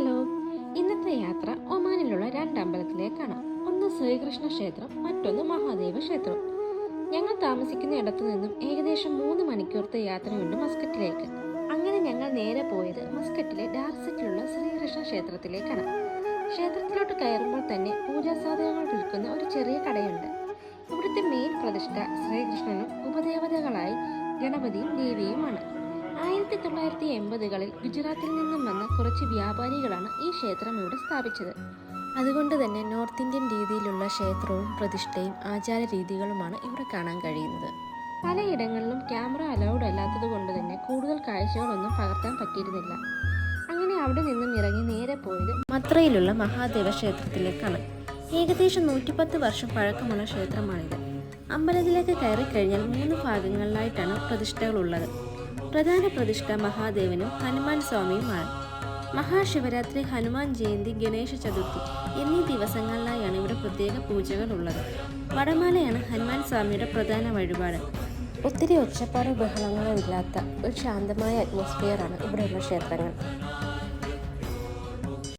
Hello, ഇന്നത്തെ യാത്ര ഒമാനിലുള്ള രണ്ട് അമ്പലത്തിലേക്കാണ്. ഒന്ന് ശ്രീകൃഷ്ണ ക്ഷേത്രം, മറ്റൊന്ന് മഹാദേവ ക്ഷേത്രം. ഞങ്ങൾ താമസിക്കുന്ന ഇടത്തു നിന്നും ഏകദേശം 3 മണിക്കൂറത്തെ യാത്രയുണ്ട് മസ്കറ്റിലേക്ക്. അങ്ങനെ ഞങ്ങൾ നേരെ പോയത് മസ്കറ്റിലെ ഡാർസറ്റിലുള്ള ശ്രീകൃഷ്ണ ക്ഷേത്രത്തിലേക്കാണ്. ക്ഷേത്രത്തിലോട്ട് കയറുമ്പോൾ തന്നെ പൂജാസാധനങ്ങൾ വിൽക്കുന്ന ഒരു ചെറിയ കടയുണ്ട്. ഇവിടുത്തെ മെയിൻ പ്രതിഷ്ഠ ശ്രീകൃഷ്ണനും ഉപദേവതകളായി ഗണപതിയും ദേവിയുമാണ്. 1980-കളിൽ ഗുജറാത്തിൽ നിന്നും വന്ന കുറച്ച് വ്യാപാരികളാണ് ഈ ക്ഷേത്രം ഇവിടെ സ്ഥാപിച്ചത്. അതുകൊണ്ട് തന്നെ നോർത്ത് ഇന്ത്യൻ രീതിയിലുള്ള ക്ഷേത്രവും പ്രതിഷ്ഠയും ആചാര രീതികളുമാണ് ഇവിടെ കാണാൻ കഴിയുന്നത്. പലയിടങ്ങളിലും ക്യാമറ അലൗഡ് അല്ലാത്തത് കൊണ്ട് തന്നെ കൂടുതൽ കാഴ്ചകളൊന്നും പകർത്താൻ പറ്റിയിരുന്നില്ല. അങ്ങനെ അവിടെ നിന്നും ഇറങ്ങി നേരെ പോയത് മത്രയിലുള്ള മഹാദേവ ക്ഷേത്രത്തിലേക്കാണ്. ഏകദേശം 110 വർഷം പഴക്കമുള്ള ക്ഷേത്രമാണിത്. അമ്പലത്തിലേക്ക് കയറി കഴിഞ്ഞാൽ 3 ഭാഗങ്ങളിലായിട്ടാണ് പ്രതിഷ്ഠകളുള്ളത്. പ്രധാന പ്രതിഷ്ഠ മഹാദേവനും ഹനുമാൻ സ്വാമിയുമാണ്. മഹാശിവരാത്രി, ഹനുമാൻ ജയന്തി, ഗണേശ ചതുർത്ഥി എന്നീ ദിവസങ്ങളിലായാണ് ഇവിടെ പ്രത്യേക പൂജകൾ ഉള്ളത്. വടമാലയാണ് ഹനുമാൻ സ്വാമിയുടെ പ്രധാന വഴിപാട്. ഒത്തിരി ഒച്ചപ്പാടോ ബഹളങ്ങളോ ഇല്ലാത്ത ഒരു ശാന്തമായ അറ്റ്മോസ്ഫിയറാണ് ഇവിടെയുള്ള ക്ഷേത്രങ്ങൾ.